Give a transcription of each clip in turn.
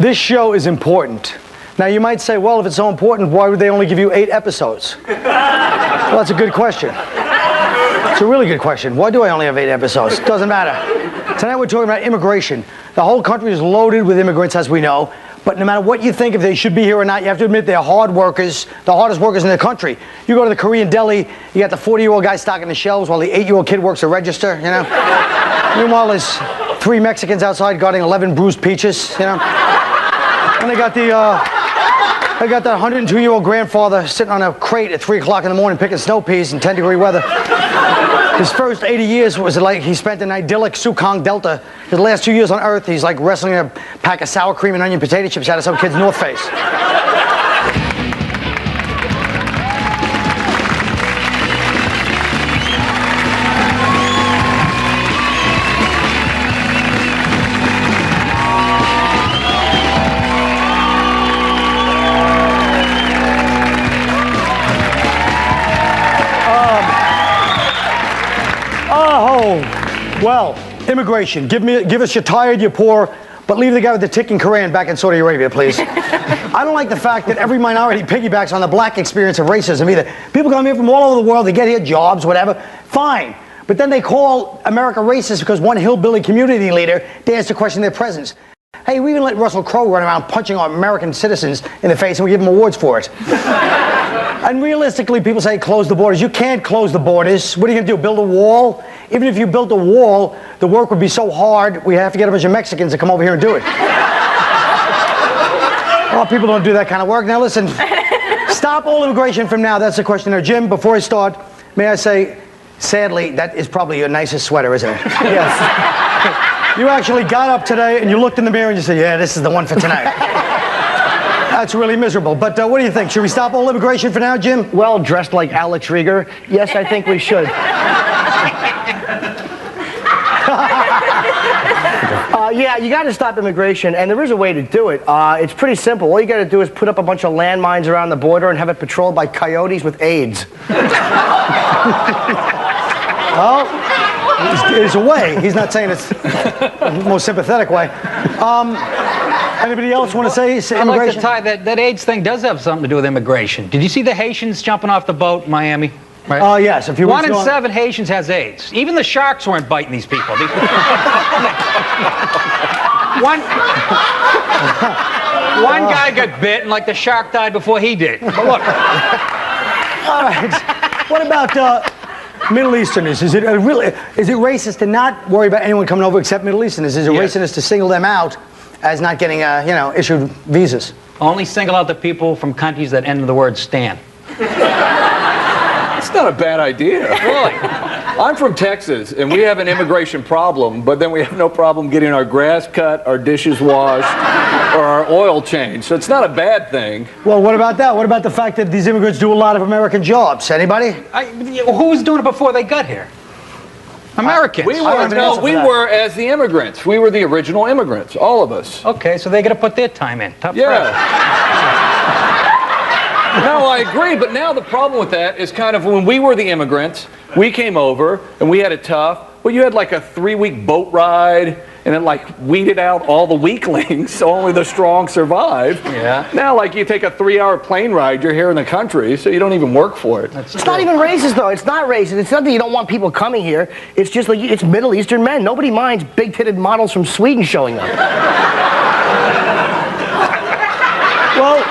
This show is important. Now, you might say, well, if it's so important, why would they only give you 8 episodes? Well, that's a good question. It's a really good question. Why do I only have 8 episodes? Doesn't matter. Tonight we're talking about immigration. The whole country is loaded with immigrants, as we know. But no matter what you think, if they should be here or not, you have to admit they're hard workers, the hardest workers in the country. You go to the Korean deli, you got the 40-year-old guy stocking the shelves while the 8-year-old kid works the register, you know? Meanwhile, there's 3 Mexicans outside guarding 11 bruised peaches, you know? And they got that 102-year-old grandfather sitting on a crate at 3 o'clock in the morning picking snow peas in 10-degree weather. His first 80 years was like he spent in idyllic Sukong Delta. His last 2 years on Earth, he's like wrestling a pack of sour cream and onion potato chips out of some kid's North Face. Well, immigration. Give us your tired, your poor, but leave the guy with the ticking Koran back in Saudi Arabia, please. I don't like the fact that every minority piggybacks on the black experience of racism either. People come here from all over the world, they get here, jobs, whatever, fine. But then they call America racist because one hillbilly community leader dares to question their presence. Hey, we even let Russell Crowe run around punching our American citizens in the face and we give him awards for it. And realistically, people say close the borders. You can't close the borders. What are you going to do, build a wall? Even if you built a wall, the work would be so hard, we have to get a bunch of Mexicans to come over here and do it. Well, people don't do that kind of work. Now listen, stop all immigration from now. That's the question there. Jim, before I start, may I say, sadly, that is probably your nicest sweater, isn't it? Yes. You actually got up today and you looked in the mirror and you said, yeah, this is the one for tonight. That's really miserable. But what do you think? Should we stop all immigration for now, Jim? Well, dressed like Alex Rieger, yes, I think we should. Yeah, you got to stop immigration, and there is a way to do it. It's pretty simple. All you got to do is put up a bunch of landmines around the border and have it patrolled by coyotes with AIDS. Well, it's a way. He's not saying it's the most sympathetic way. Anybody else want to say immigration? I'd like to tie that AIDS thing does have something to do with immigration. Did you see the Haitians jumping off the boat in Miami? Right. Yes. A few 1 in 7 Haitians has AIDS. Even the sharks weren't biting these people. One guy got bit, and like the shark died before he did. But look. All right. What about Middle Easterners? Is it racist to not worry about anyone coming over except Middle Easterners? Is it racist to single them out as not getting issued visas? Only single out the people from countries that end with the word "stan." It's not a bad idea. Really? I'm from Texas, and we have an immigration problem, but then we have no problem getting our grass cut, our dishes washed, or our oil changed. So it's not a bad thing. Well, what about that? What about the fact that these immigrants do a lot of American jobs? Anybody? Who was doing it before they got here? Americans. We were as the immigrants. We were the original immigrants, all of us. Okay, so they got to put their time in. Tough Yeah. No, I agree, but now the problem with that is kind of when we were the immigrants, we came over and we had it tough. Well, you had like a 3-week boat ride and it like weeded out all the weaklings so only the strong survive. Yeah. Now, like you take a 3-hour plane ride, you're here in the country, so you don't even work for it. It's not even racist, though. It's not racist. It's not that you don't want people coming here. It's just like it's Middle Eastern men. Nobody minds big-titted models from Sweden showing up. Well,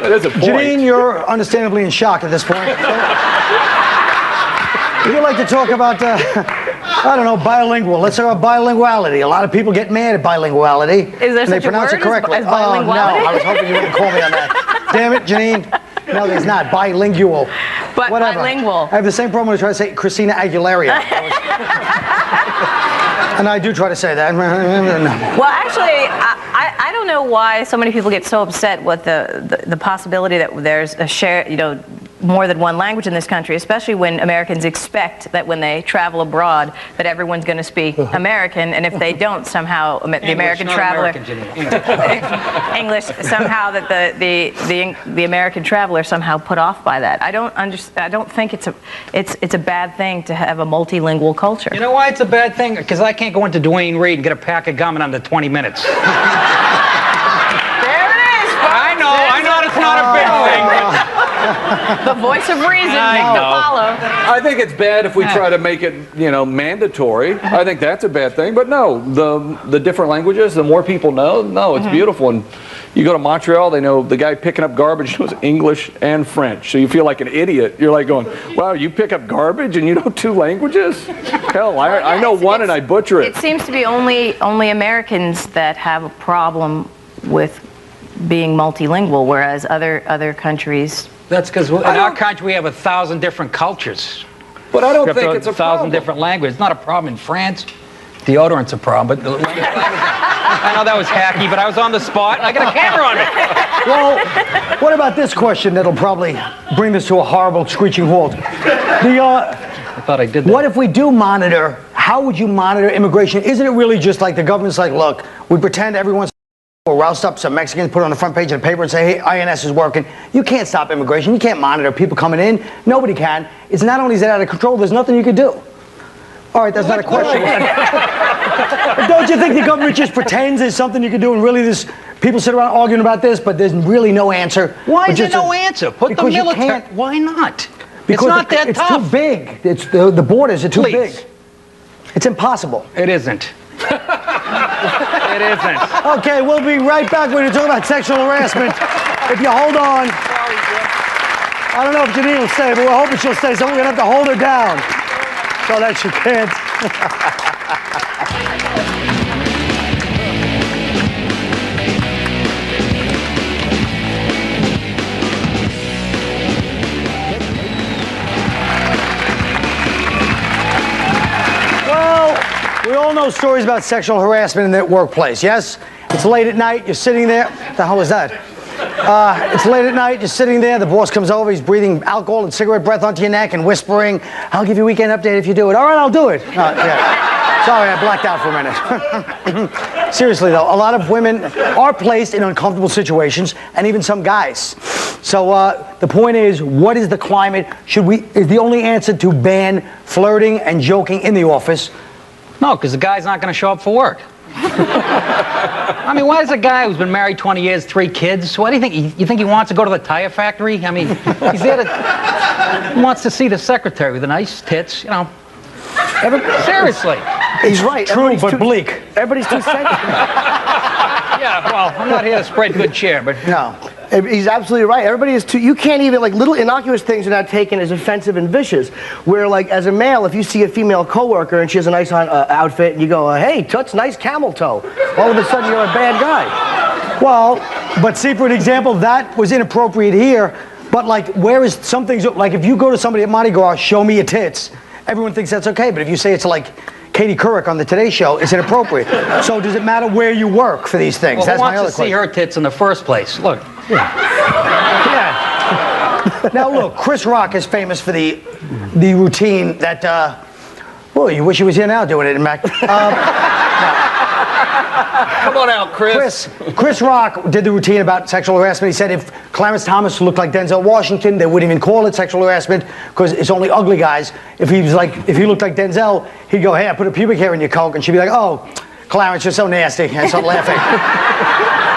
that is a point. Janine, you're understandably in shock at this point. Would you like to talk about, I don't know, bilingual? Let's talk about bilinguality. A lot of people get mad at bilinguality. Is there and they such a pronounce word it correctly. as bilinguality? No, I was hoping you wouldn't call me on that. Damn it, Janine. No, there's not. Bilingual. But whatever. bilingual. I have the same problem when I try to say Christina Aguilera. And I do try to say that. Well, actually, I don't know why so many people get so upset with the possibility that there's a share, more than one language in this country, especially when Americans expect that when they travel abroad that everyone's going to speak American, and if they don't, somehow the American traveler English somehow that the American traveler somehow put off by that. I don't think it's a bad thing to have a multilingual culture. You know why it's a bad thing? Because I can't go into Dwayne Reed and get a pack of gum in under 20 minutes. That's not a big thing. The voice of reason, I Nick know. Apollo. I think it's bad if we try to make it, mandatory. I think that's a bad thing. But no, the different languages, the more people know, no, it's beautiful. And you go to Montreal, they know the guy picking up garbage knows English and French. So you feel like an idiot. You're like going, wow, you pick up garbage and you know 2 languages? Hell, I know one and I butcher it. It seems to be only Americans that have a problem with being multilingual, whereas other countries. That's because in our country we have 1,000 different cultures. But I don't We have think it's a 1,000 problem. different languages. It's not a problem in France. Deodorant's a problem, but the language. I know that was hacky, but I was on the spot and I got a camera on me. Well, what about this question that'll probably bring this to a horrible screeching halt? I thought I did that. What if we do monitor? How would you monitor immigration? Isn't it really just like the government's like, look, we pretend everyone's we'll roust up some Mexicans, put it on the front page of the paper and say, hey, INS is working. You can't stop immigration. You can't monitor people coming in. Nobody can. It's not only is it out of control, there's nothing you can do. All right, that's not a question. Don't you think the government just pretends there's something you can do and really there's people sit around arguing about this, but there's really no answer? Why But is there just no answer? Put the because you military. can't- Why not? Because it's not that it's tough. too big. It's the borders are too Please. big. It's impossible. It isn't. It isn't. Okay, we'll be right back. We're going to talk about sexual harassment. If you hold on. I don't know if Janine will stay, but we're hoping she'll stay, so we're going to have to hold her down so that she can't. Well, we all know stories about sexual harassment in the workplace, yes? It's late at night, you're sitting there. What the hell was that? It's late at night, you're sitting there, the boss comes over, he's breathing alcohol and cigarette breath onto your neck and whispering, I'll give you a weekend update if you do it. All right, I'll do it. Yeah. Sorry, I blacked out for a minute. Seriously though, a lot of women are placed in uncomfortable situations, and even some guys. So the point is, what is the climate? Is the only answer to ban flirting and joking in the office? No, because the guy's not going to show up for work. I mean, why does a guy who's been married 20 years, 3 kids, what do you think? You think he wants to go to the tire factory? I mean, he's there to, he wants to see the secretary with the nice tits, you know. Seriously. He's right. True, but bleak. Everybody's too sensitive. Yeah, well, I'm not here to spread good cheer, but No. He's absolutely right. Everybody is too. You can't even, like, little innocuous things are not taken as offensive and vicious. Where, like, as a male, if you see a female coworker and she has a nice outfit, and you go, hey, Toots, nice camel toe. All of a sudden, you're a bad guy. Well, but see, for an example, that was inappropriate here. But like, where is some things, like if you go to somebody at Mardi Gras, show me your tits, everyone thinks that's okay. But if you say it's like Katie Couric on the Today Show, it's inappropriate. So does it matter where you work for these things? well, That's who my wants other to see question. her tits in the first place? Look. Yeah. Now look, Chris Rock is famous for the routine that, well, you wish he was here now doing it, Mac. Come on out, Chris. Chris Rock did the routine about sexual harassment. He said if Clarence Thomas looked like Denzel Washington, they wouldn't even call it sexual harassment because it's only ugly guys. If he looked like Denzel, he'd go, hey, I put a pubic hair in your Coke, and she'd be like, oh, Clarence, you're so nasty, and start laughing.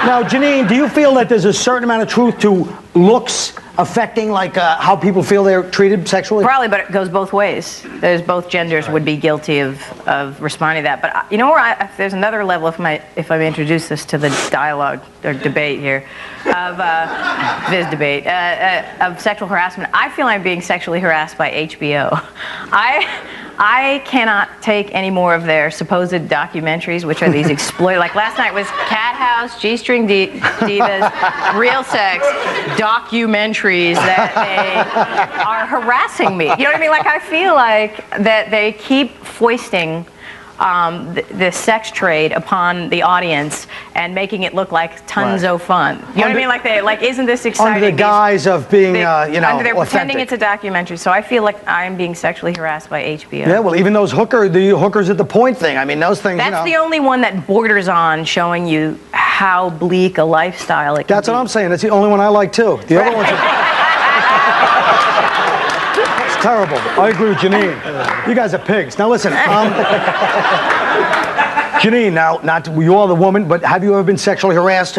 Now, Janine, do you feel that there's a certain amount of truth to looks affecting like how people feel they're treated sexually? Probably, but it goes both ways. There's both genders would be guilty of responding to that. But you know where there's another level, if I may introduce this to the dialogue or debate here, of this debate of sexual harassment. I feel I'm being sexually harassed by HBO. I cannot take any more of their supposed documentaries, which are these like last night was Cat House, G-String Divas, Real Sex, documentaries that they are harassing me. You know what I mean? Like I feel like that they keep foisting the sex trade upon the audience and making it look like tons of fun. You know what I mean? Like isn't this exciting? Under the guise of being, they're pretending authentic. it's a documentary. So I feel like I'm being sexually harassed by HBO. Yeah, well, even those the hookers at the point thing. I mean, those things. That's the only one that borders on showing you how bleak a lifestyle it can That's be. what I'm saying. That's the only one I like too. The other ones it's terrible. I agree with Janine. You guys are pigs. Now listen, Janine, now, you are the woman, but have you ever been sexually harassed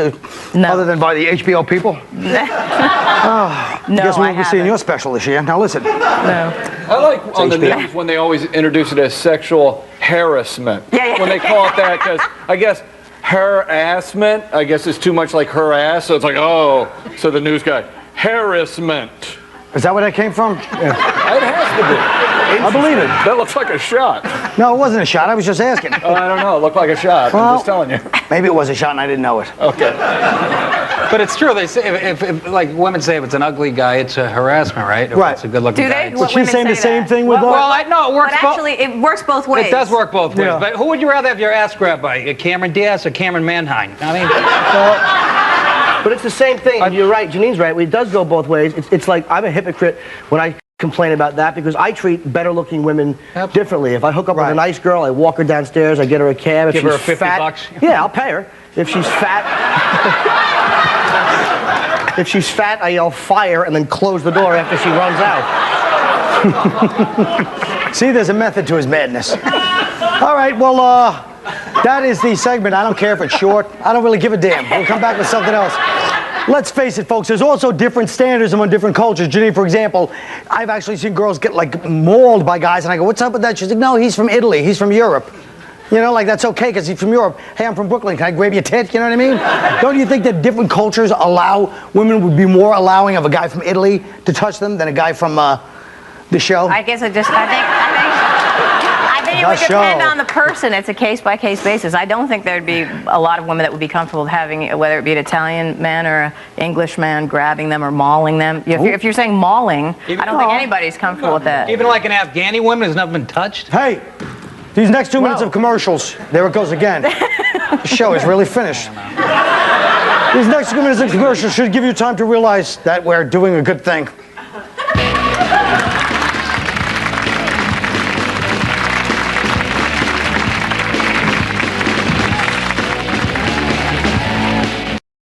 No. other than by the HBO people? No, Guess we I won't be seeing haven't. your special this year. Now listen. No. I like on the HBO. news when they always introduce it as sexual harassment. Yeah. When they call it that, because I guess harassment, I guess is too much like her ass, so it's like, oh, so the news guy, harassment. Is that where that came from? It has to be. I believe it. That looks like a shot. No, it wasn't a shot. I was just asking. I don't know. It looked like a shot. Well- I'm just telling you. Maybe it was a shot and I didn't know it. Okay. But it's true. They say if like women say, if it's an ugly guy, it's a harassment, right? If Right. it's a good-looking Do guy. they? it's- What She's women saying the say same that? thing with Well, no, it works. But actually, it works both ways. It does work both ways. Yeah. But who would you rather have your ass grabbed by, Cameron Diaz or Cameron Manheim? I mean, But it's the same thing. You're right. Janine's right. It does go both ways. It's like I'm a hypocrite when I complain about that because I treat better-looking women Absolutely. differently. If I hook up with Right. a nice girl, I walk her downstairs, I get her a cab. If Give her she's a 50 fat, bucks. Yeah, I'll pay her. If she's fat, if she's fat, I yell fire and then close the door after she runs out. See, there's a method to his madness. All right, well, that is the segment. I don't care if it's short. I don't really give a damn. We'll come back with something else. Let's face it, folks, there's also different standards among different cultures. Janine, for example, I've actually seen girls get, like, mauled by guys, and I go, what's up with that? She's like, no, he's from Italy. He's from Europe. You know, like, that's okay, because he's from Europe. Hey, I'm from Brooklyn. Can I grab your tit? You know what I mean? Don't you think that different cultures women would be more allowing of a guy from Italy to touch them than a guy from the show? I guess I think it would The depend show. on the person. It's a case-by-case basis. I don't think there'd be a lot of women that would be comfortable with having, whether it be an Italian man or an English man, grabbing them or mauling them. If you're saying mauling, I don't think anybody's comfortable with that. even like an Afghani woman who's never been touched. Hey, these next 2 minutes of commercials, there it goes again. The show is really finished. These next 2 minutes of commercials should give you time to realize that we're doing a good thing.